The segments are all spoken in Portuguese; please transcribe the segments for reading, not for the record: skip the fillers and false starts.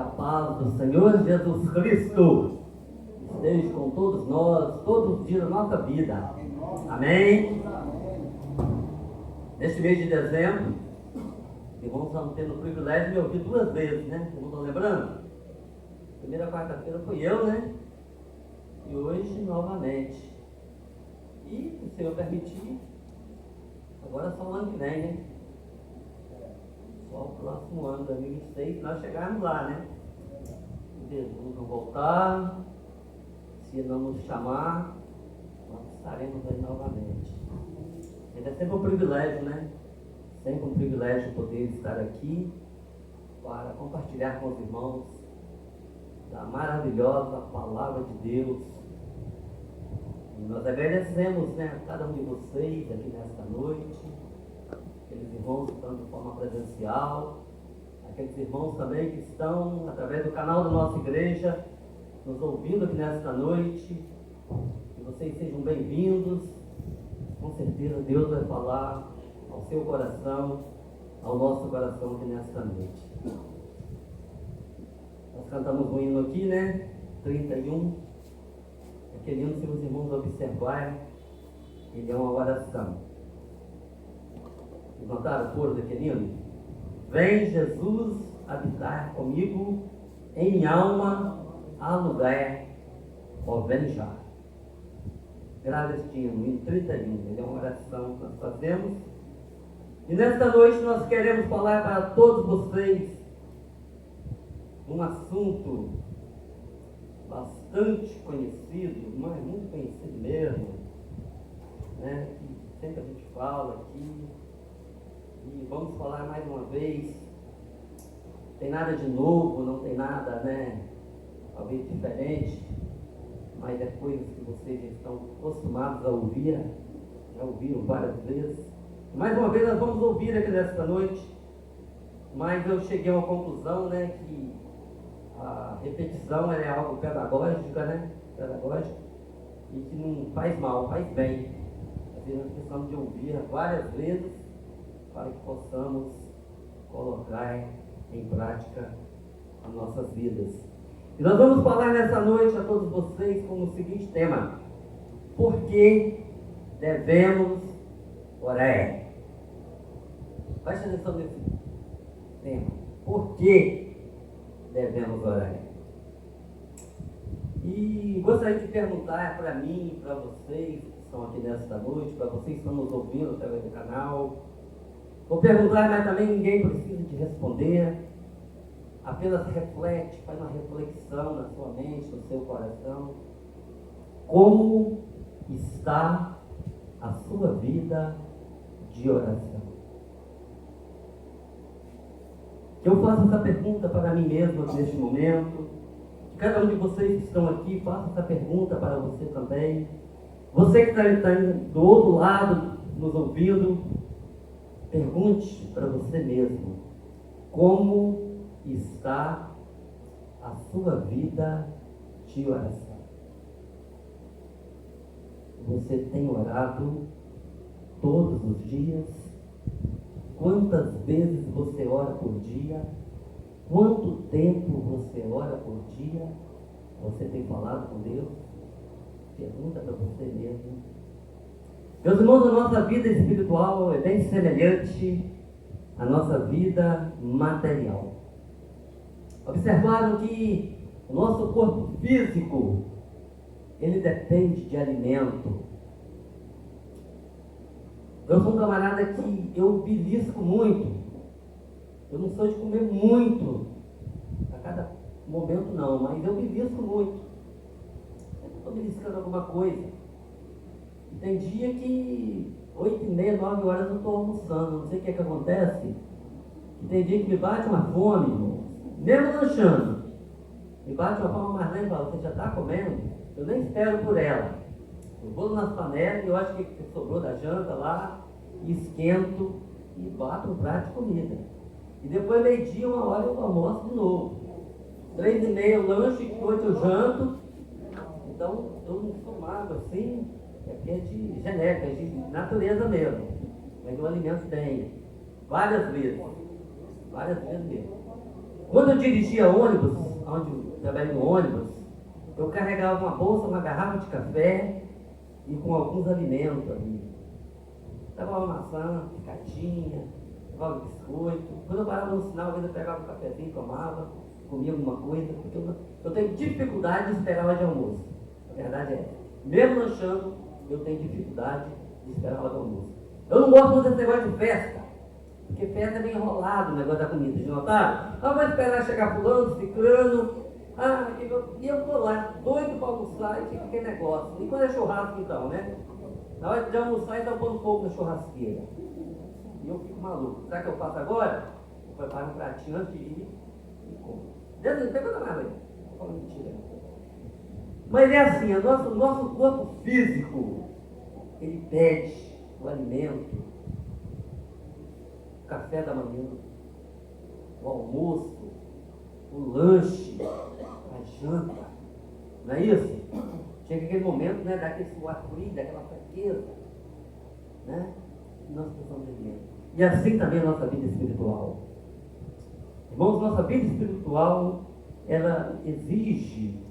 a paz do Senhor Jesus Cristo esteja com todos nós, todos os dias da nossa vida. Amém? Neste mês de dezembro, irmãos, estamos tendo o privilégio de me ouvir 2 vezes, né? Vocês não estão lembrando? Primeira quarta-feira foi eu, né? E hoje novamente. E se o Senhor permitir, agora só o ano que vem, né? Só o próximo ano, 2026, nós chegarmos lá, né? Se Jesus não voltar, se não nos chamar, nós estaremos aí novamente. Mas é sempre um privilégio, né? Sempre um privilégio poder estar aqui para compartilhar com os irmãos da maravilhosa Palavra de Deus. E nós agradecemos, né, a cada um de vocês aqui nesta noite, aqueles irmãos que estão de forma presencial, aqueles irmãos também que estão através do canal da nossa igreja, nos ouvindo aqui nesta noite. Que vocês sejam bem-vindos. Com certeza Deus vai falar ao seu coração, ao nosso coração aqui nesta noite. Nós cantamos um hino aqui, né? 31. Aquele hino, se os irmãos observarem, ele é uma oração. Vocês notaram o coro daquele hino? Vem Jesus habitar comigo, em minha alma há lugar, ó vem já. Grave este hino, hino 31, ele é uma oração que nós fazemos. E nesta noite nós queremos falar para todos vocês um assunto bastante conhecido, mas muito conhecido mesmo, né? Que sempre a gente fala aqui. E vamos falar mais uma vez. Não tem nada de novo, não tem nada, né? Talvez diferente, mas é coisas que vocês já estão acostumados a ouvir, já ouviram várias vezes. Mais uma vez nós vamos ouvir aqui nesta noite, mas eu cheguei a uma conclusão, né, que a repetição é algo pedagógica, né, pedagógico, e que não faz mal, faz bem. Às vezes nós precisamos de ouvir várias vezes para que possamos colocar em prática as nossas vidas. E nós vamos falar nessa noite a todos vocês com o seguinte tema: por que devemos orar? Preste atenção nesse tema. Por que devemos orar? E gostaria de perguntar para mim, para vocês que estão aqui nesta noite, para vocês que estão nos ouvindo através do canal. Vou perguntar, mas também ninguém precisa de responder. Apenas reflete, faz uma reflexão na sua mente, no seu coração. Como está a sua vida de oração? Que eu faça essa pergunta para mim mesmo neste momento. Que cada um de vocês que estão aqui faça essa pergunta para você também. Você que está do outro lado nos ouvindo, pergunte para você mesmo: como está a sua vida de oração? Você tem orado todos os dias? Quantas vezes você ora por dia? Quanto tempo você ora por dia? Você tem falado com Deus? Pergunta para você mesmo. Meus irmãos, a nossa vida espiritual é bem semelhante à nossa vida material. Observaram que o nosso corpo físico, ele depende de alimento. Eu sou um camarada que eu belisco muito. Eu não sou de comer muito a cada momento não, mas eu belisco muito. Eu estou beliscando alguma coisa. E tem dia que 8h30, 9 horas eu estou almoçando. Não sei o que é que acontece. E tem dia que me bate uma fome, irmão. Mesmo lanchando, me bate uma fome mais lenta, você já está comendo? Eu nem espero por ela. Eu vou nas panelas, eu acho que sobrou da janta lá, esquento e bato um prato de comida. E depois, meio-dia, 1h, eu almoço de novo. 3h30 eu lancho e 8 eu janto. Então, eu não sou magro assim, é porque é de genética, é de natureza mesmo. Mas eu alimento bem, várias vezes mesmo. Quando eu dirigia ônibus, onde eu trabalhei no ônibus, eu carregava uma bolsa, uma garrafa de café e com alguns alimentos ali. Levava uma maçã, picadinha, levava biscoito. Quando eu parava no sinal, às vezes eu pegava um cafezinho, tomava, comia alguma coisa, porque eu tenho dificuldade de esperar a hora de almoço. A verdade é essa. Mesmo lanchando, eu tenho dificuldade de esperar a hora do almoço. Eu não gosto muito desse negócio de festa, porque festa é bem enrolado o negócio da comida, de notar? Ah, vou esperar chegar fulano, ciclano. E eu tô lá, doido para almoçar, e fica aquele negócio. E quando é churrasco então, né? Na hora de almoçar, então pondo fogo na churrasqueira. E eu fico maluco. Sabe o que eu faço agora? Eu preparo um pratinho antes de ir e como. Deus, não tem coisa mais aí. Não falo mentira. Mas é assim, o nosso corpo físico, ele pede o alimento, o café da manhã, o almoço, o lanche, a janta. Não é isso? Chega aquele momento, né, daquele suor frio, daquela fraqueza, né? Nós precisamos de alimento. E assim também a nossa vida espiritual. Irmãos, nossa vida espiritual, ela exige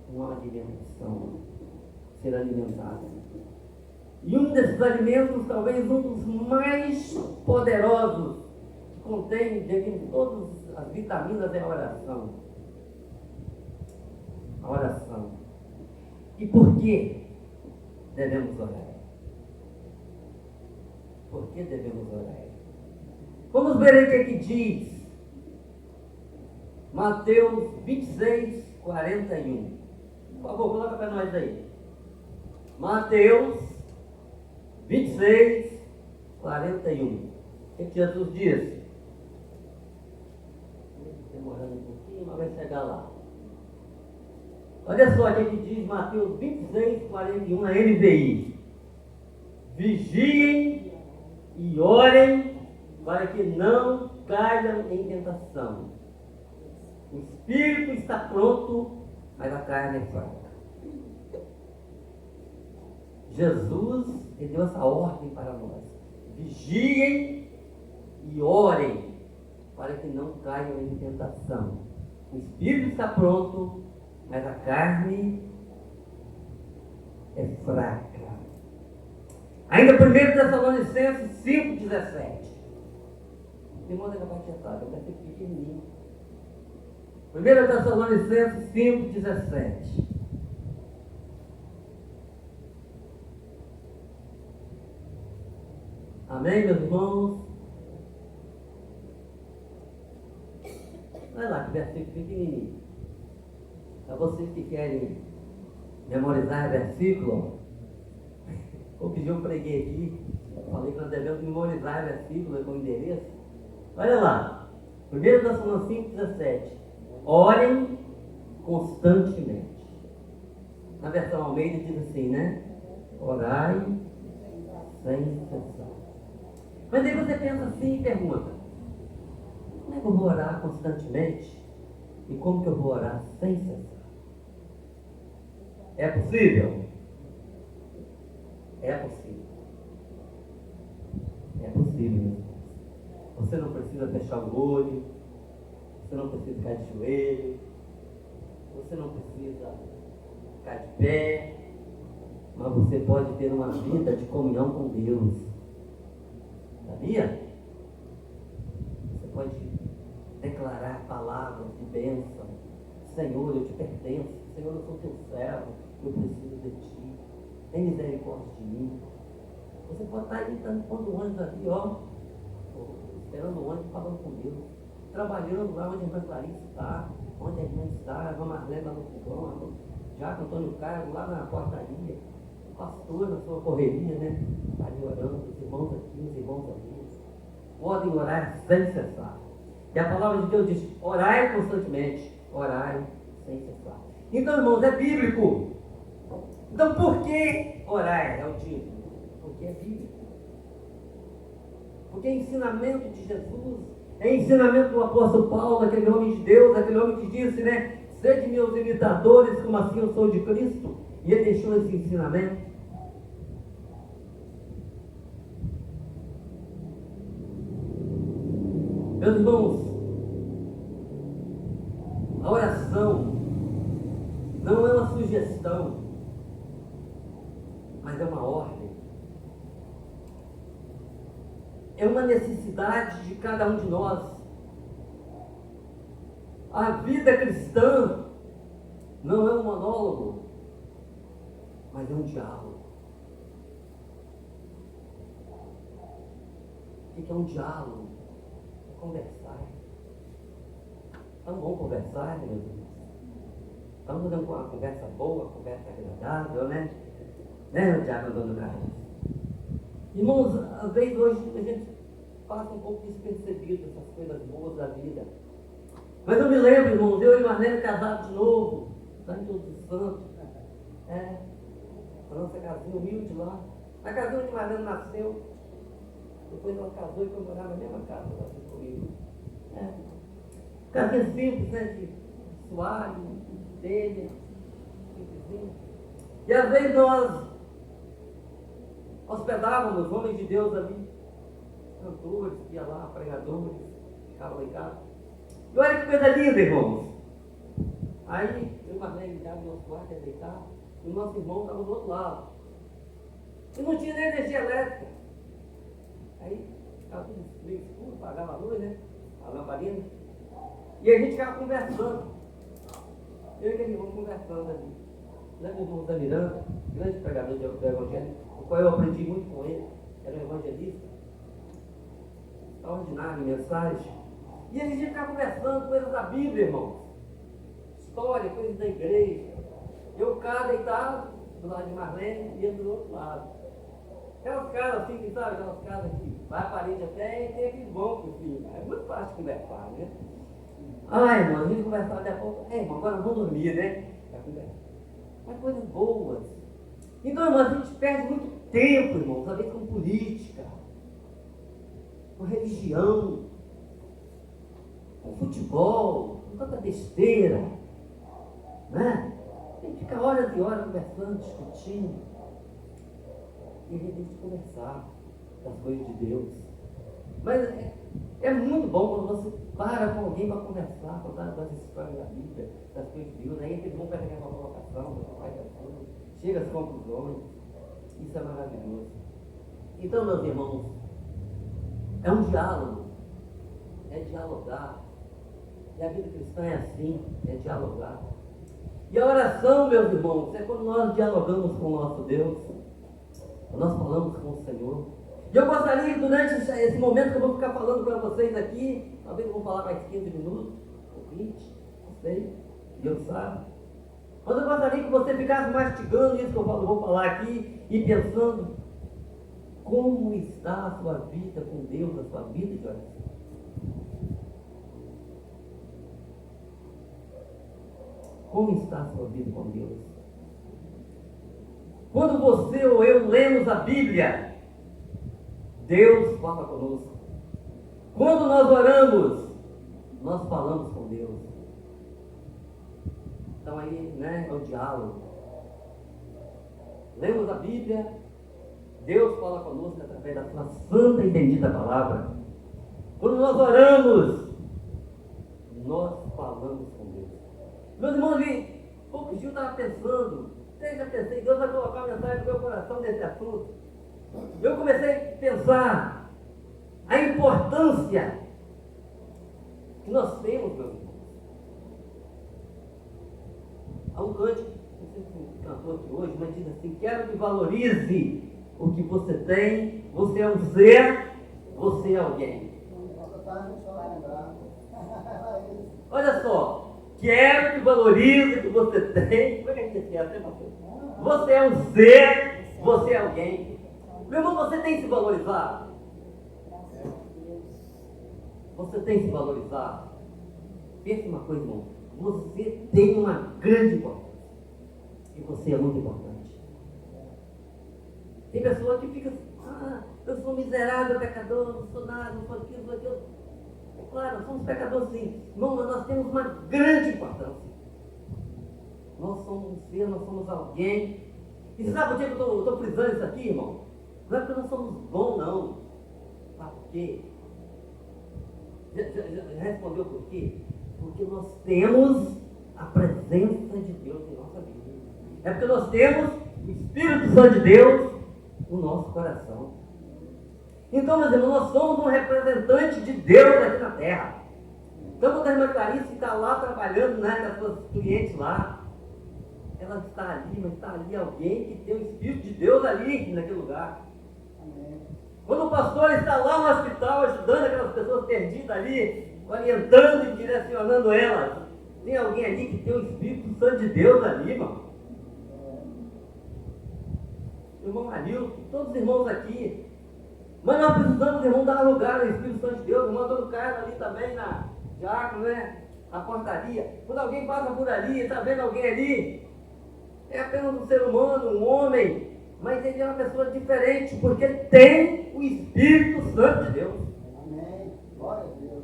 uma alimentação, ser alimentada. E um desses alimentos, talvez um dos mais poderosos, que contém de todas as vitaminas, é a oração. A oração. E por que devemos orar? Por que devemos orar? Vamos ver aí o que é que diz Mateus 26, 41. Por favor, coloca para nós aí. Mateus 26, 41. O que Jesus disse? Demorando um pouquinho, mas vai chegar lá. Olha só o que diz Mateus 26, 41 na NVI. Vigiem e orem para que não caiam em tentação. O espírito está pronto, mas a carne é fraca. Jesus, ele deu essa ordem para nós. Vigiem e orem para que não caiam em tentação. O espírito está pronto, mas a carne é fraca. Ainda 1 Tessalonicenses 5,17. Irmão, é capaz de estar, eu quero ser pequenininho. 1 Tessalonicenses 5,17. Amém, meus irmãos? Olha lá que versículo pequenininho. Para vocês que querem memorizar versículo, o que eu preguei aqui, falei que nós devemos memorizar versículo com endereço. Olha lá, 1 Tessalonicenses 5,17. Orem constantemente. Na versão Almeida diz assim, né? Orai sem cessar. Mas aí você pensa assim e pergunta: como é que eu vou orar constantemente? E como que eu vou orar sem cessar? É possível? É possível. É possível. Você não precisa fechar o olho. Você não precisa ficar de joelho. Você não precisa ficar de pé. Mas você pode ter uma vida de comunhão com Deus. Sabia? Você pode declarar palavras de bênção. Senhor, eu te pertenço. Senhor, eu sou teu servo. Eu preciso de ti. Tem misericórdia de mim. Você pode estar aí, pondo o ônibus aqui, ó. Esperando o ônibus, falando com Deus. Trabalhando lá onde a irmã Clarice está. Onde a irmã está. A irmã Marlene lá no fogão. Já com Antônio Carlos lá na portaria. O pastor na sua correria, né? Está ali orando. Os irmãos aqui, os irmãos ali. Podem orar sem cessar. E a palavra de Deus diz: orai constantemente. Orai sem cessar. Então, irmãos, é bíblico. Então, por que orar? É o título. Porque é bíblico. Porque é ensinamento de Jesus. É ensinamento do apóstolo Paulo, aquele homem de Deus, aquele homem que disse, né? Sede meus imitadores, como assim eu sou de Cristo. E ele deixou esse ensinamento. Meus irmãos, A oração não é uma sugestão, mas é uma ordem. É uma necessidade de cada um de nós. A vida cristã não é um monólogo, mas é um diálogo. O que é um diálogo? É conversar. Tão bom conversar, meus irmãos. Estamos dando uma conversa boa, uma conversa agradável, né? Né, Tiago Antônio Carlos? Irmãos, às vezes hoje a gente passa um pouco despercebido essas coisas boas da vida. Mas eu me lembro, irmãos, eu e Marlene casados de novo, lá em Todos os Santos. A nossa casinha humilde lá. A casinha onde Marlene nasceu. Depois ela casou e foi morar na mesma casa lá comigo. Casinha simples, né? De suave, de telha, simplesinho. E às vezes nós hospedávamos homens de Deus ali, cantores, ia lá, pregadores, ficavam lá em casa. E olha que coisa linda, irmãos. Aí eu e Marlene ligava no nosso quarto, ia deitar, e o nosso irmão estava do outro lado. E não tinha nem energia elétrica. Aí ficava tudo meio escuro, apagava a luz, né? A lamparina. E a gente ficava conversando. Eu e aquele irmão conversando ali. Lembra do irmão da Miranda, grande pregador do Evangelho, o qual eu aprendi muito com ele, era um evangelista. Extraordinário, mensagem. E a gente ficava conversando coisas da Bíblia, irmãos. História, coisas da igreja. Eu cá deitado do lado de Marlene e ele do outro lado. Aquelas casas assim, que sabe, aquelas casas que vai a parede até e tem aquele banco, assim. É muito fácil de conversar, né? Ai, irmão, a gente conversava até a pouco. Irmão, agora vamos dormir, né? Mas coisas boas. Então, irmão, a gente perde muito tempo, irmão, às vezes com política, com religião, com futebol, com tanta besteira, né? A gente fica horas e horas conversando, discutindo. E a gente tem que conversar das coisas de Deus. Mas é muito bom quando você para com alguém para conversar, contar das histórias da Bíblia, das coisas de Deus. Aí aquele bom pega uma colocação, faz tudo, chega às conclusões. Isso é maravilhoso. Então, meus irmãos, é um diálogo, é dialogar. E a vida cristã é assim, é dialogar. E a oração, meus irmãos, é quando nós dialogamos com o nosso Deus, nós falamos com o Senhor. E eu gostaria que durante esse momento que eu vou ficar falando para vocês aqui, talvez eu vou falar mais 15 minutos, ou 20, não sei, Deus sabe. Mas eu gostaria que você ficasse mastigando isso que eu vou falar aqui e pensando como está a sua vida com Deus, a sua vida de oração. Como está a sua vida com Deus? Quando você ou eu lemos a Bíblia, Deus fala conosco. Quando nós oramos, nós falamos com Deus. Então aí, né, é o diálogo. Lemos a Bíblia, Deus fala conosco através da sua santa e bendita palavra. Quando nós oramos, nós falamos com Deus. Meus irmãos, poucos dias eu estava pensando, já pensei, Deus vai colocar uma mensagem no meu coração desse assunto. Eu comecei a pensar a importância que nós temos, meus irmãos. Há um cântico, não sei se cantou aqui hoje, mas diz assim: quero que valorize o que você tem, você é um ser, você é alguém. Olha só. Quero que valorize o que você tem. Como é que a gente quer? Você é um ser, você é alguém. Meu irmão, você tem se valorizado? Você tem se valorizado? Pense uma coisa, irmão. Você tem uma grande importância. E você é muito importante. Tem pessoa que fica assim: eu sou miserável, pecador, não sou nada, não sou aquilo, não sou aquilo. Claro, somos pecadores sim. Irmão, mas nós temos uma grande importância. Nós somos um ser, nós somos alguém. E sabe por que eu estou frisando isso aqui, irmão? Não é porque nós somos bons, não. Sabe por quê? Já respondeu por quê? Porque nós temos a presença de Deus em nossa vida. É porque nós temos o Espírito Santo de Deus no nosso coração. Então, meus irmãos, nós somos um representante de Deus aqui na terra. Então, quando a irmã Clarice está lá trabalhando, né, com as suas clientes lá, ela está ali, mas está ali alguém que tem o Espírito de Deus ali, naquele lugar. Amém. Quando o pastor está lá no hospital, ajudando aquelas pessoas perdidas ali, orientando e direcionando elas, tem alguém ali que tem o Espírito Santo de Deus ali, irmão. Irmão Arilton, todos os irmãos aqui. Mas nós precisamos, irmão, dar lugar ao Espírito Santo de Deus. O irmão Antônio Carlos ali também, na diácono, né? Na portaria. Quando alguém passa por ali, está vendo alguém ali, é apenas um ser humano, um homem, mas ele é uma pessoa diferente, porque ele tem o Espírito Santo de Deus. Amém. Glória a Deus.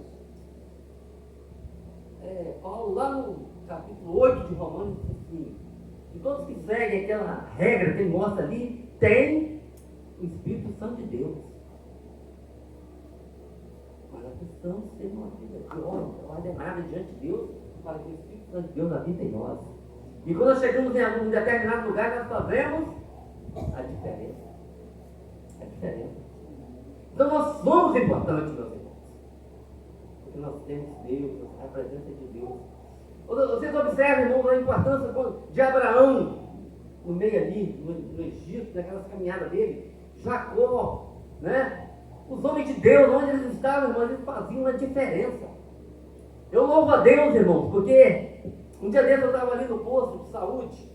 Paulo, lá no capítulo 8 de Romanos, diz assim, que todos que seguem aquela regra que ele mostra ali, tem o Espírito Santo de Deus. Mas nós precisamos ter uma vida de ordenada diante de Deus, para que o Espírito Santo de Deus habite em nós. E quando nós chegamos em algum determinado lugar, nós fazemos a diferença. A diferença. Então nós somos importantes, meus irmãos. Porque nós temos Deus, a presença de Deus. Vocês observam, irmãos, a importância de Abraão, no meio ali, no Egito, naquelas caminhadas dele, Jacó, né? Os homens de Deus, onde eles estavam, irmãos, eles faziam uma diferença. Eu louvo a Deus, irmãos, porque um dia desse eu estava ali no posto de saúde,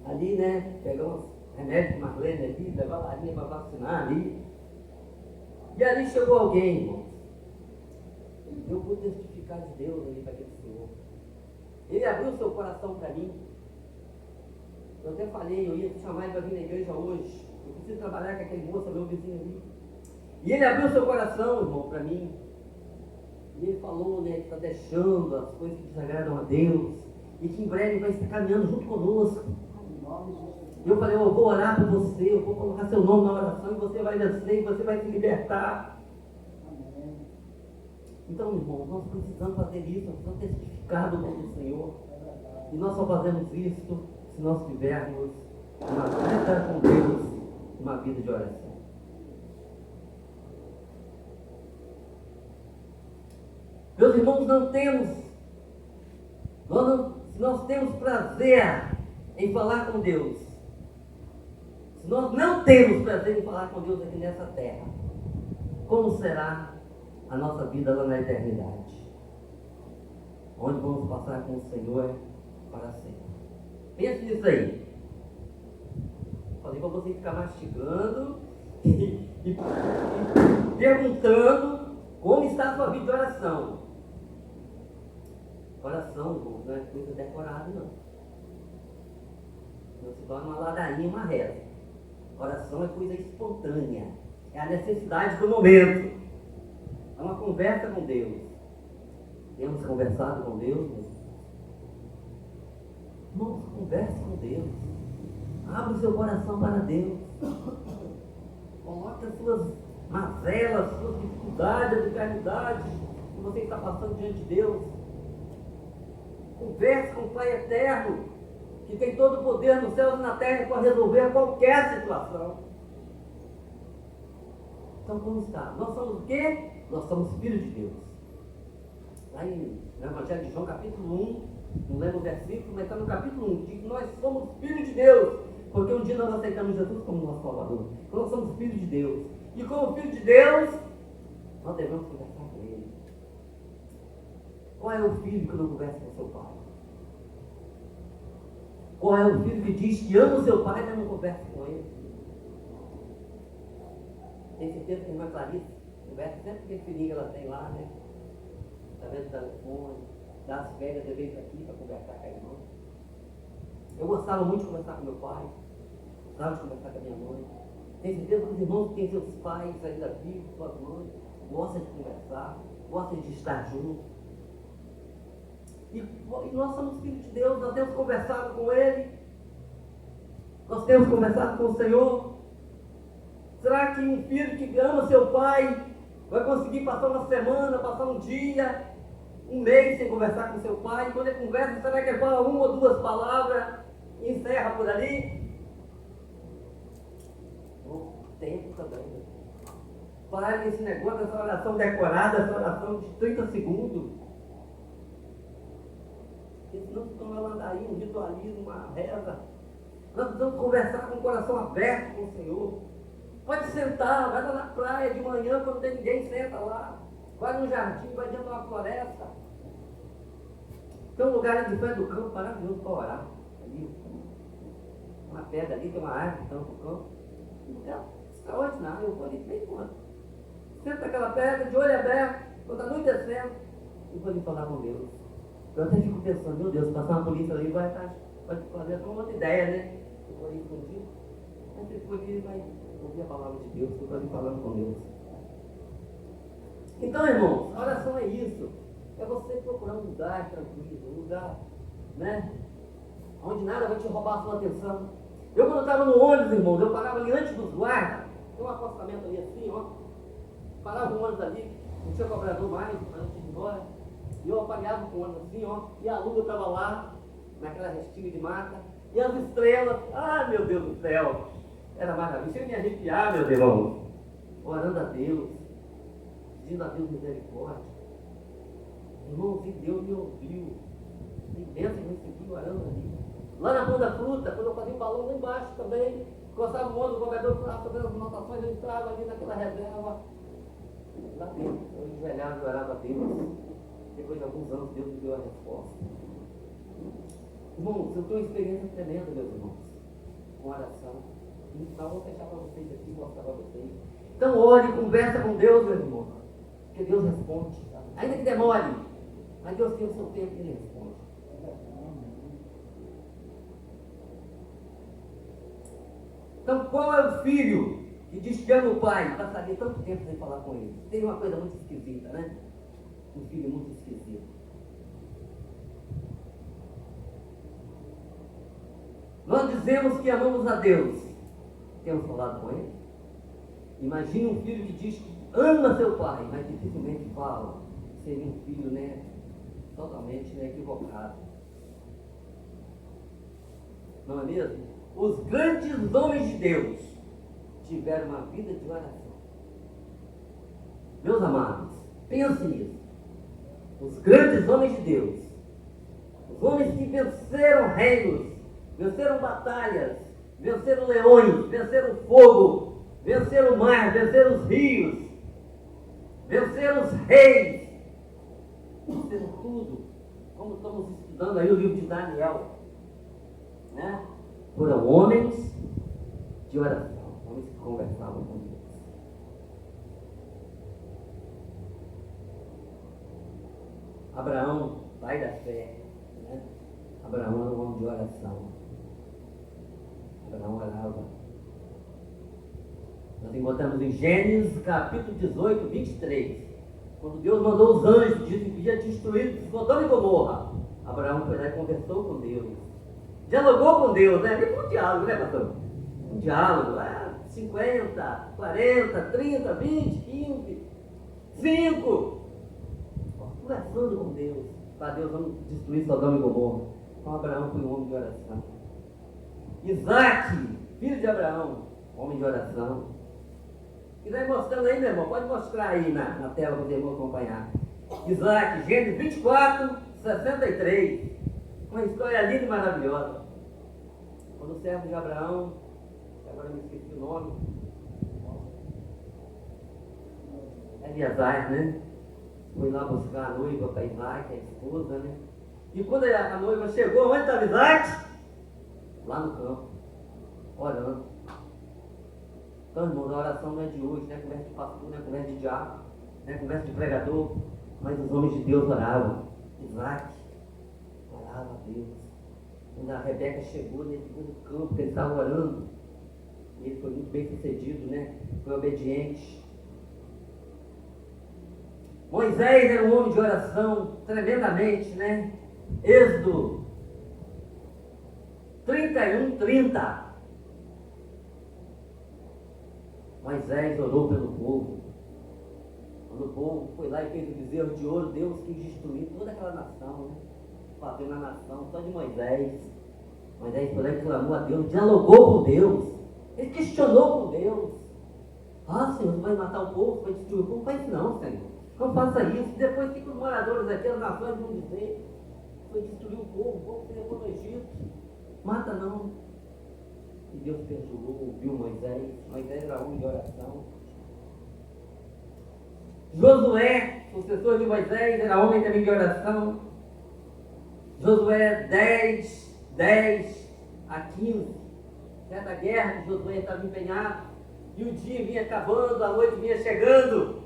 ali, né, pegar uns remédios para Marlene ali, levar a larinha para vacinar ali. E ali chegou alguém, irmãos. Eu vou testificar de Deus ali para aquele senhor. Ele abriu o seu coração para mim. Eu até falei, eu ia chamar ele para vir na igreja hoje. Eu preciso trabalhar com aquele moço, meu vizinho ali. E ele abriu o seu coração, irmão, para mim. E ele falou, né, que está deixando as coisas que desagradam a Deus. E que em breve vai estar caminhando junto conosco. E eu falei, eu vou orar por você, eu vou colocar seu nome na oração e você vai vencer, e você vai se libertar. Então, irmãos, nós precisamos fazer isso, nós precisamos testificar do nome do Senhor. E nós só fazemos isso se nós tivermos uma vida com Deus, uma vida de oração. Meus irmãos, se nós temos prazer em falar com Deus, se nós não temos prazer em falar com Deus aqui nessa terra, como será a nossa vida lá na eternidade? Onde vamos passar com o Senhor para sempre. Pense nisso aí. Falei para você ficar mastigando e perguntando como está a sua vida de oração. Oração, irmãos, não é coisa decorada, não. Não se torna uma ladainha, uma reza. Oração é coisa espontânea. É a necessidade do momento. É uma conversa com Deus. Temos conversado com Deus, irmãos, converse com Deus. Abra o seu coração para Deus. Coloque as suas mazelas, suas dificuldades, a dificuldade que você está passando diante de Deus. Converse com o Pai Eterno, que tem todo o poder nos céus e na terra para resolver qualquer situação. Então, como está? Nós somos o quê? Nós somos filhos de Deus. Lá no Evangelho de João, capítulo 1, não lembro o versículo, mas está no capítulo 1, diz que nós somos filhos de Deus, porque um dia nós aceitamos Jesus como nosso Salvador. Então, nós somos filhos de Deus. E como filhos de Deus, nós devemos conversar com Ele. Qual é o filho que não conversa com seu pai? Qual é o filho que diz que ama o seu pai, mas não conversa com ele? Tem certeza que a irmã Clarice conversa sempre com esse filhinho que ela tem lá, né? Através do telefone, das férias, eu veio aqui para conversar com a irmã. Eu gostava muito de conversar com meu pai, gostava de conversar com a minha mãe. Tem certeza que os irmãos que têm seus pais ainda vivos, suas mães, gostam de conversar, gostam de estar juntos. E nós somos filhos de Deus, nós temos conversado com Ele, nós temos conversado com o Senhor. Será que um filho que ama seu pai vai conseguir passar uma semana, passar um dia, um mês sem conversar com seu pai, e quando ele conversa, será que ele fala uma ou duas palavras e encerra por ali? O tempo também. Pare esse negócio dessa oração decorada, essa oração de 30 segundos. Porque senão se torna uma ladainha, um ritualismo, uma reza. Nós precisamos conversar com o coração aberto com o Senhor. Pode sentar, vai lá na praia de manhã, quando não tem ninguém, senta lá. Vai no jardim, vai dentro de uma floresta. Tem um lugar ali de frente do campo maravilhoso para orar. Ali, uma pedra ali, tem uma árvore então, no campo. Um lugar extraordinário, eu vou ali de vez em quando. Senta naquela pedra, de olho aberto, quando está anoitecendo, e vou ali falar com Deus. Eu até fico pensando, meu Deus, passar uma polícia ali vai fazer uma outra ideia, né? Eu vou ali escondido, mas depois ele vai ouvir a palavra de Deus, eu vou ali falando com Deus. Então, irmãos, a oração é isso. É você procurar um lugar tranquilo, um lugar, né? Onde nada vai te roubar a sua atenção. Eu, quando estava no ônibus, irmãos, eu parava ali antes dos guardas, tem um acostamento ali assim, ó. Parava o ônibus ali, não tinha cobrador mais, antes de ir embora. E eu apagava com o ônibus assim, ó. E a lua estava lá, naquela restinga de mata. E as estrelas, ah, meu Deus do céu. Era maravilhoso. Chega a me arrepiar, meus irmãos. Orando a Deus, pedindo a Deus misericórdia. Irmão, se Deus me ouviu, que bênção que eu recebi orando ali. Lá na Pão da Fruta, quando eu fazia um balão lá embaixo também, encostava o ônibus, o governador estava fazendo as anotações, eu entrava ali naquela reserva. Lá dentro, eu envelhava e orava a Deus. Depois de alguns anos, Deus me deu a resposta. Irmãos, eu tenho uma experiência tremenda, meus irmãos, com oração. Então, vou fechar para vocês aqui, mostrar para vocês. Então, ore, conversa com Deus, meu irmão, porque Deus responde. Ainda que demore, mas Deus tem o seu tempo e Ele responde. Então, qual é o filho que diz que ama o pai, passaria tanto tempo sem falar com ele? Tem uma coisa muito esquisita, né? Um filho muito esquisito. Nós dizemos que amamos a Deus. Temos falado com ele? Imagine um filho que diz que ama seu pai, mas dificilmente fala. Seria um filho, né, totalmente, né, equivocado. Não é mesmo? Os grandes homens de Deus tiveram uma vida de oração. Meus amados, pense nisso. Os grandes homens de Deus, os homens que venceram reinos, venceram batalhas, venceram leões, venceram fogo, venceram o mar, venceram os rios, venceram os reis, venceram tudo, como estamos estudando aí o livro de Daniel, né? Foram homens de oração, homens que conversavam com Deus. Abraão, pai da fé, né? Abraão era um homem de oração. Abraão orava. Nós encontramos em Gênesis capítulo 18, 23. Quando Deus mandou os anjos, disse que ia destruir Sodoma e Gomorra. Abraão foi lá e conversou com Deus. Dialogou com Deus, né? Nem foi um diálogo, né, pastor? Um diálogo, 50, 40, 30, 20, 15, 5. Conversando com Deus. Para Deus não destruir Sodoma e Gomorra. Então Abraão foi um homem de oração. Isaac, filho de Abraão, homem de oração. E vai mostrando aí, meu irmão, pode mostrar aí na tela para os irmãos acompanhar. Isaac, Gênesis 24, 63. Uma história linda e maravilhosa. Quando o servo de Abraão, agora eu me esqueci o nome, Eliezer, né? Foi lá buscar a noiva para Isaac, a esposa, né? E quando a noiva chegou, onde estava Isaac? Lá no campo, orando. Então, irmão, a oração não é de hoje, não é conversa de pastor, não é conversa de diabo, não é conversa de pregador, mas os homens de Deus oravam. Isaac orava a Deus. Quando a Rebeca chegou nesse campo, ele estava orando, e ele foi muito bem sucedido, né? Foi obediente. Moisés era um homem de oração tremendamente, né? Êxodo 31, 30. Moisés orou pelo povo. Quando o povo foi lá e fez o bezerro de ouro, Deus quis destruir toda aquela nação, né? Fazendo a nação só de Moisés. Moisés foi lá e clamou a Deus, dialogou com Deus, ele questionou com Deus. Ah, Senhor, você vai matar o povo, você vai destruir o povo? Não faz isso não, Senhor. Não faça isso. Depois que os moradores aqui, as nações vão dizer, foi destruir o povo que levou no Egito. Mata não. E Deus perdoou, ouviu Moisés. Moisés era homem de oração. Josué, sucessor de Moisés, era homem também de oração. Josué 10 a 15. Certa guerra que Josué estava empenhado. E o dia vinha acabando, a noite vinha chegando.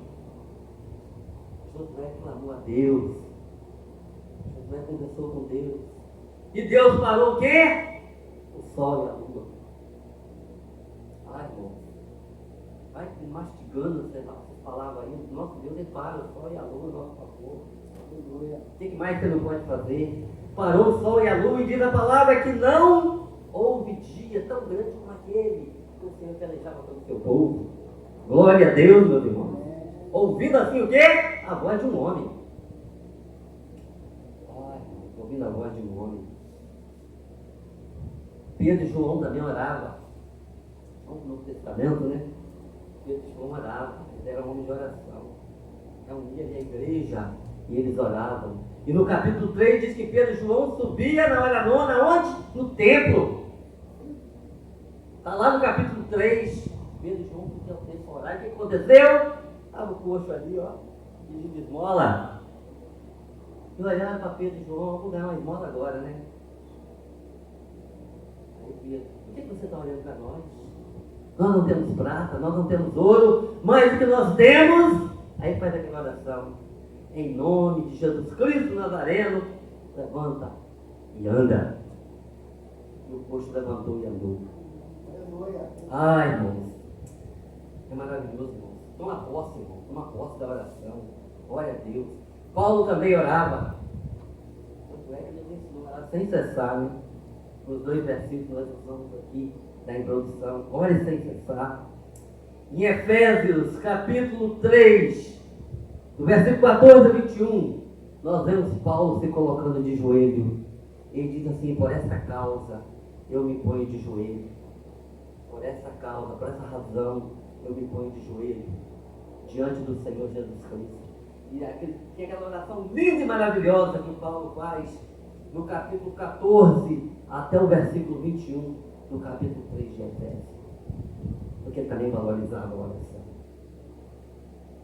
Josué clamou a Deus. Josué conversou com Deus. E Deus parou o quê? O sol e a lua. Ai, irmão. Vai mastigando essas palavras aí. Nosso Deus, ele para o sol e a lua, nosso favor. Aleluia. O que mais você não pode fazer? Parou o sol e a lua e diz a palavra que não houve dia tão grande como aquele que o Senhor pelejava pelo seu povo. Glória a Deus, meus irmãos. Ouvindo assim o quê? A voz de um homem. Ai, ouvindo a voz de um homem. Pedro e João também oravam. Vamos no Novo Testamento, né? Pedro e João oravam. Eles eram homens de oração. Reuniam a igreja e eles oravam. E no capítulo 3 diz que Pedro e João subia na hora nona, onde? No templo. Está lá no capítulo 3. Pedro e João subiam ao templo orar. O que aconteceu? Estava o coxo ali, ó, pedindo esmola. E olhava para Pedro e João, vou ganhar uma esmola agora, né? Aí Pedro, por que você está olhando para nós? Nós não temos prata, nós não temos ouro, mas o que nós temos, aí faz aquela oração. Em nome de Jesus Cristo Nazareno, levanta e anda. E o coxo levantou e andou. Ai, irmãos, é maravilhoso, irmãos. Toma posse, irmão. Toma posse da oração. Glória a Deus. Paulo também orava. Tanto é que ele ensinou a orar sem cessar, né? Nos 2 versículos que nós usamos aqui da introdução. Ore sem cessar. Em Efésios, capítulo 3, do versículo 14 a 21, nós vemos Paulo se colocando de joelho. Ele diz assim: por essa causa eu me ponho de joelho. Por essa causa, por essa razão, eu me ponho de joelho diante do Senhor Jesus Cristo. E aquela oração linda e maravilhosa que Paulo faz no capítulo 14 até o versículo 21 do capítulo 3 de Efésios. Porque ele também valorizava a oração.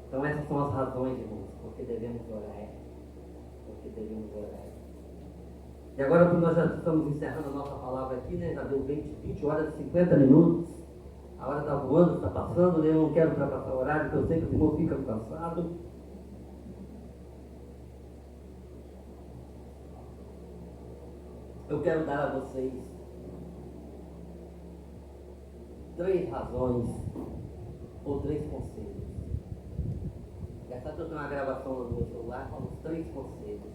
Então essas são as razões, irmãos, porque devemos orar. Porque devemos orar. E agora, como nós já estamos encerrando a nossa palavra aqui, né? Já deu 20 horas e 50 minutos. A hora está voando, está passando, né? Eu não quero ultrapassar o horário, porque eu sei que os irmãos ficam cansados. Eu quero dar a vocês 3 razões ou 3 conselhos. Já está tendo uma gravação no meu celular com os 3 conselhos.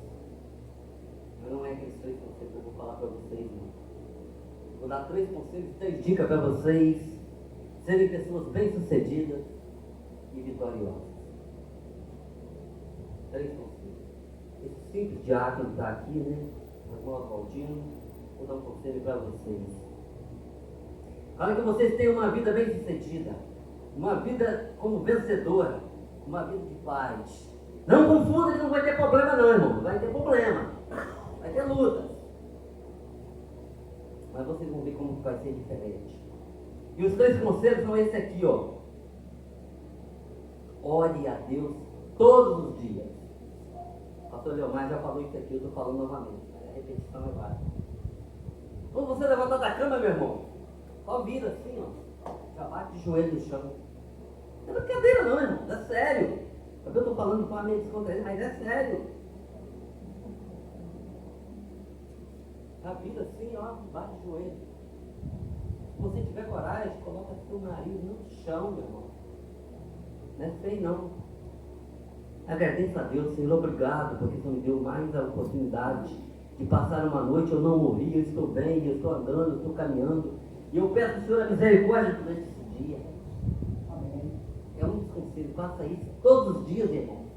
Mas não é aqueles 3 conselhos que eu vou falar para vocês, não. Vou dar 3 conselhos, 3 dicas para vocês serem pessoas bem-sucedidas e vitoriosas. 3 conselhos. Esse simples diácono está aqui, né? O irmão Oswaldino, vou dar um conselho para vocês. Para que vocês tenham uma vida bem-sucedida, uma vida como vencedora, uma vida de paz. Não confunda que não vai ter problema não, irmão. Vai ter problema. Vai ter lutas. Mas vocês vão ver como vai ser diferente. E os 3 conselhos são esse aqui, ó. Ore a Deus todos os dias. O pastor Leomar já falou isso aqui, eu estou falando novamente. A repetição é válida. Quando você levantar da cama, meu irmão, só vira assim, ó. Já bate de joelho no chão. Não é brincadeira não, irmão. É sério. Eu estou falando com a mente descontraída, mas é sério. Já vira assim, ó. Bate de joelho. Se você tiver coragem, coloca seu nariz no chão, meu irmão. Não é feio não. Agradeça a Deus, Senhor, obrigado, porque você me deu mais a oportunidade de passar uma noite, eu não morri, eu estou bem, eu estou andando, eu estou caminhando. E eu peço ao Senhor a misericórdia durante esse dia. Amém. É um dos conselhos conselho, faça isso todos os dias, irmão.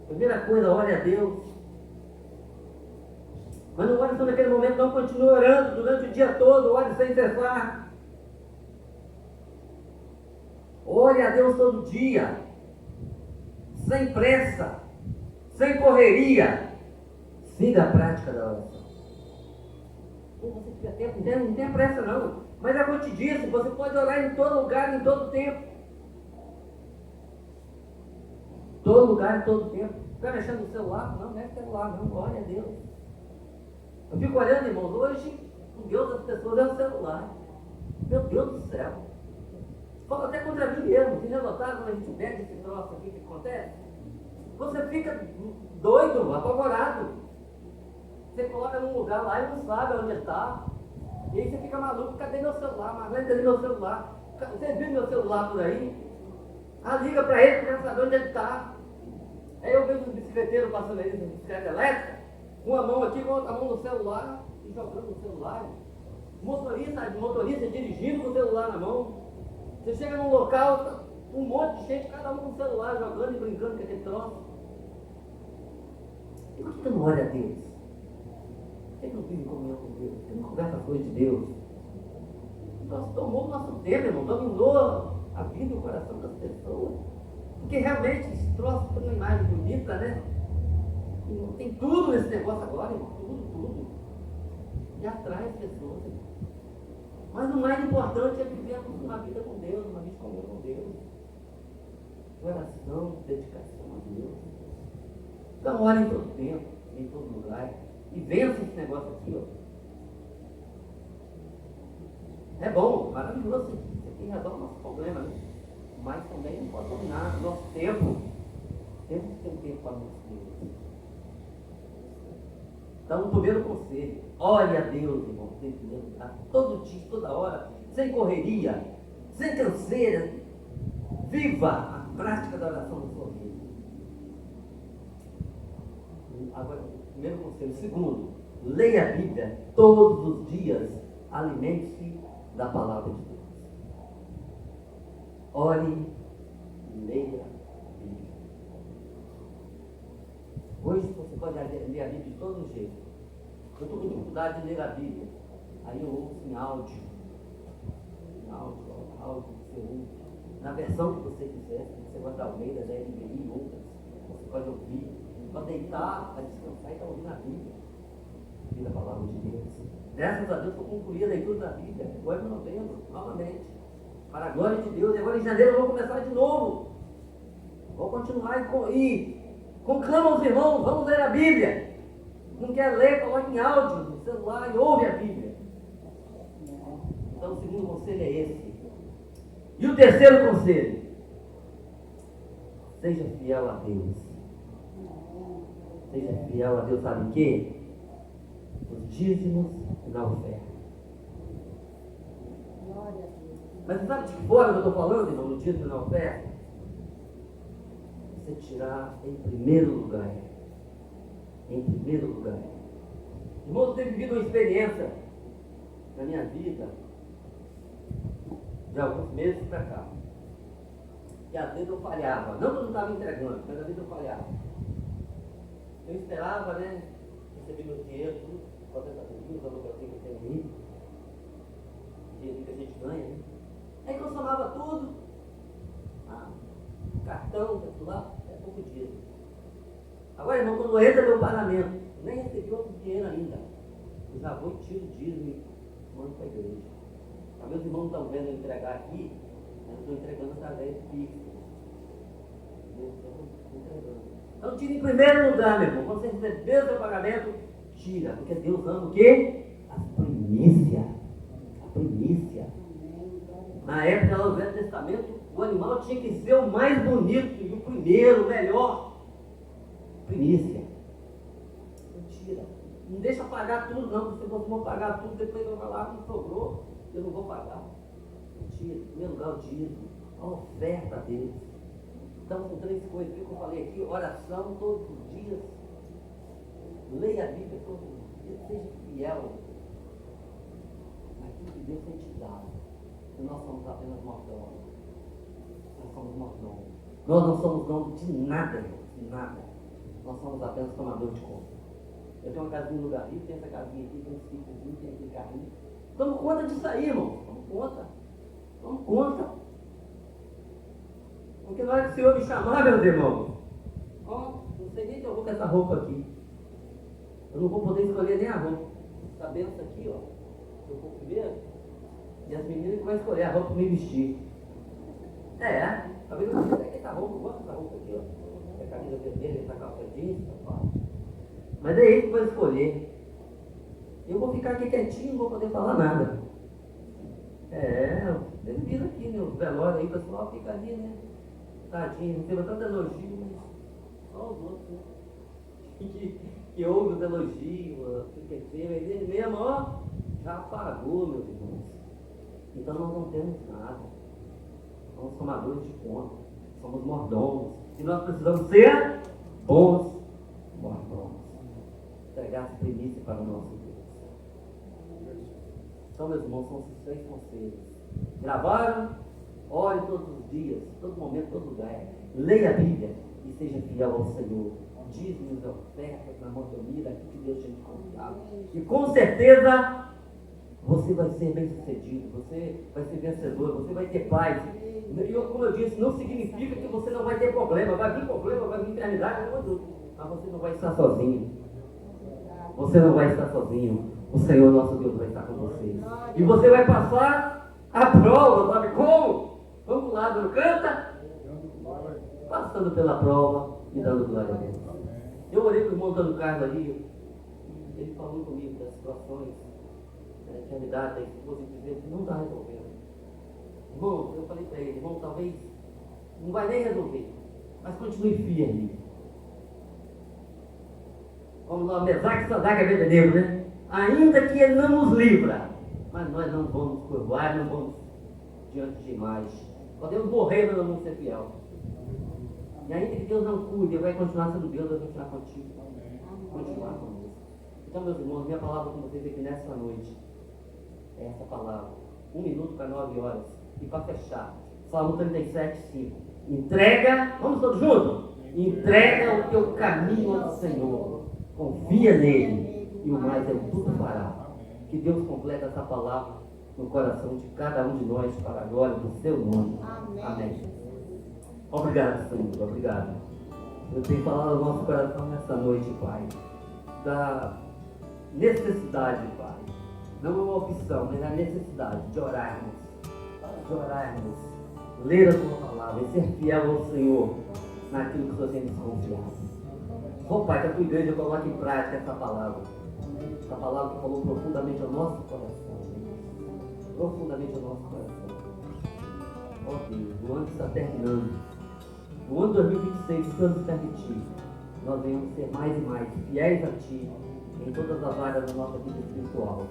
Primeira coisa, ore a Deus. Mas não ore só naquele momento, não, continue orando durante o dia todo, ore sem cessar. Ore a Deus todo dia, sem pressa, sem correria. Siga a prática da oração. Você fica tempo, não tem pressa não. Mas é como eu te disse, você pode orar em todo lugar, em todo tempo. Todo lugar, em todo tempo. Fica mexendo no celular? Não é celular, não. Glória a Deus. Eu fico olhando, irmãos, hoje o Deus das pessoas é o celular. Meu Deus do céu. Fala até contra mim mesmo. Vocês já notaram quando a gente perde esse troço aqui, o que acontece? Você fica doido, apavorado. Você coloca num lugar lá e não sabe onde está. E aí você fica maluco, cadê meu celular? Marlene, cadê meu celular? Você viu meu celular por aí? Ah, liga para ele para saber onde ele está. Aí eu vejo os bicicleteiros passando aí de bicicleta elétrica, uma mão aqui, com outra mão no celular, e jogando no celular. Motorista dirigindo com o celular na mão. Você chega num local, tá um monte de gente, cada um com o celular, jogando e brincando com aquele troço. E por que não olha a Deus? Por que não vive em comunhão com Deus? Por que não conversa as coisas de Deus? Nós tomou o nosso tempo, irmão, dominou a vida e o coração das pessoas. Porque realmente esse troço tem uma imagem bonita, né? E tem tudo nesse negócio agora, irmão. Tudo. E atrai as pessoas, irmão. Mas o mais importante é vivermos uma vida com Deus, uma vida de comunhão com Deus. Oração, dedicação a Deus. Então ore em todo tempo, em todo lugar. E vença esse negócio aqui, ó. É bom, maravilhoso. Isso aqui resolve o nosso problema, né? Mas também não pode dominar o nosso tempo. Temos que ter um tempo para nós mesmos. Então, o primeiro conselho, ore a Deus, irmão, em primeiro lugar, todo dia, toda hora, sem correria, sem canseira. Viva a prática da oração na sua vida. Agora, primeiro conselho. Segundo, leia a Bíblia todos os dias. Alimente-se da palavra de Deus. Ore e leia a Bíblia. Hoje você pode ler a Bíblia de todo jeito. Eu estou com dificuldade de ler a Bíblia. Aí eu ouço em áudio. Áudio que você ouve. Na versão que você quiser. Se você gosta da Almeida, da NVI, outras. Você pode ouvir. Para deitar, para descansar e estar ouvindo a Bíblia. Ouvir a palavra de Deus. Graças a Deus eu concluí a leitura da Bíblia. Agora em novembro, novamente. Para a glória de Deus. E agora em janeiro eu vou começar de novo. Vou continuar e conclama os irmãos, vamos ler a Bíblia. Não quer ler, coloque em áudio no celular e ouve a Bíblia. Então o segundo conselho é esse. E o terceiro conselho: seja fiel a Deus. Seja fiel a Deus, sabe o quê? Os dízimos e na oferta. Mas você sabe de que forma eu estou falando, irmão, no dízimo e na oferta? Você tirar em primeiro lugar. Em primeiro lugar. Irmão, eu tenho vivido uma experiência na minha vida de alguns meses para cá. E às vezes eu falhava. Não que eu não estava entregando, mas às vezes eu falhava. Eu esperava, né? Receber meu dinheiro, tudo, aposentadoria, o valor que eu tenho aí. Dinheiro que a gente ganha, né? Aí consumava tudo. Cartão, tudo lá, é pouco dinheiro. Agora, irmão, quando entra meu pagamento, nem recebi outro dinheiro ainda. Eu já vou e tiro o dízimo e mando para a igreja. Meus irmãos estão vendo eu entregar aqui, mas eu estou entregando através do Pix. Então tira em primeiro lugar, meu irmão. Quando você receber o seu pagamento, tira. Porque Deus ama o quê? A primícia. A primícia. Na época lá do Velho Testamento, o animal tinha que ser o mais bonito e o primeiro, o melhor. Primícia. Então tira. Não deixa pagar tudo não, porque se você for pagar tudo, depois eu vou falar, não sobrou, eu não vou pagar. Tira. Em primeiro lugar o dízimo, a oferta a Deus. Então são três coisas que eu falei aqui: oração todos os dias, leia a Bíblia todos os dias, seja fiel naquilo que Deus tem te dado. E nós somos apenas mordomos. nós somos mordomos. Nós não somos donos de nada, irmão, de nada. Nós somos apenas tomadores de conta. Eu tenho uma casinha no lugar ali, tem essa casinha aqui, tem esse sítiozinho, tem aquele carrinho. Toma conta disso aí, irmão. Toma conta. Toma conta. Porque na hora que o Senhor me chamar, meus irmãos, ó, não sei nem se eu vou com essa roupa aqui. Eu não vou poder escolher nem a roupa. Essa benção aqui, ó, eu vou primeiro, e as meninas que vão escolher a roupa para me vestir. Talvez eu não sei essa roupa, eu gosto dessa roupa aqui, ó. A camisa vermelha, essa calça jeans, tá. Mas é ele que vai escolher. Eu vou ficar aqui quietinho, não vou poder falar nada. Eles viram aqui, né? O velório aí, o pessoal fica ali, né? Tadinho, receba tanto elogio, mas só os outros, né? Que ouve os elogios, que recebe, ele mesmo, ó, já apagou, meus irmãos. Então nós não temos nada. Somos tomadores de conta, somos mordomos. E nós precisamos ser bons mordomos. Entregar as primícias para o nosso Deus. Então, meus irmãos, são esses 3 conselhos. Gravaram? Ore todos os dias, todo momento, todo lugar. Leia a Bíblia e seja fiel ao Senhor. Dízimos e ofertas na mordomia daquilo que Deus tem te confiado. E com certeza você vai ser bem sucedido, você vai ser vencedor, você vai ter paz. E como eu disse, não significa que você não vai ter problema. Vai vir problema, vai vir enfermidade, mas você não vai estar sozinho. Você não vai estar sozinho. O Senhor nosso Deus vai estar com você. E você vai passar a prova, sabe como? Vamos lá, não canta? Passando pela prova e dando glória a Deus. Eu olhei para o irmão Antônio Carlos ali, ele falou comigo das situações, da enfermidade da esposa, e dizendo que não está resolvendo. Irmão, eu falei para ele, irmão, talvez não vai nem resolver, mas continue firme. Como nós, Mesaque, Sadraque e Abednego, né? Ainda que ele não nos livra, mas nós não vamos curvar, não vamos diante de mais. Podemos morrer, mas não vamos ser fiel. E ainda que Deus não cuide, Ele vai continuar sendo Deus, vai continuar contigo. Continuar conosco. Então, meus irmãos, minha palavra com vocês aqui nessa noite é essa palavra. 1 minuto para 9 horas. E para fechar, Salmo 37, 5. Entrega, vamos todos juntos? Entrega o teu caminho ao Senhor. Confia nele e o mais Ele tudo fará. Que Deus complete essa palavra no coração de cada um de nós para a glória do seu nome. Amém. Obrigado, Senhor. Obrigado. Eu tenho falado ao nosso coração nessa noite, Pai, da necessidade, Pai. Não é uma opção, mas a necessidade de orarmos, ler a tua palavra e ser fiel ao Senhor naquilo que o Senhor tem nos confiado. Pai, que a tua igreja coloque em prática essa palavra que falou profundamente ao nosso coração. Profundamente ao nosso coração. Deus, o ano está terminando. No ano 2026, se Deus nos permitir, nós venhamos ser mais e mais fiéis a Ti em todas as áreas da nossa vida espiritual.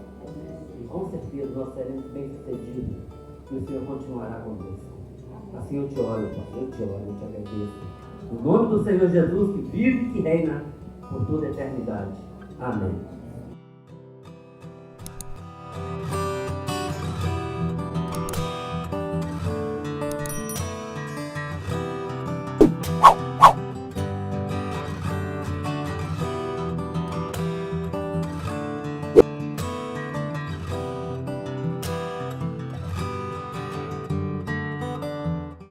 E com certeza nós seremos bem-sucedidos e o Senhor continuará conosco. Assim eu te oro, Pai, eu te agradeço. No nome do Senhor Jesus, que vive e que reina por toda a eternidade. Amém.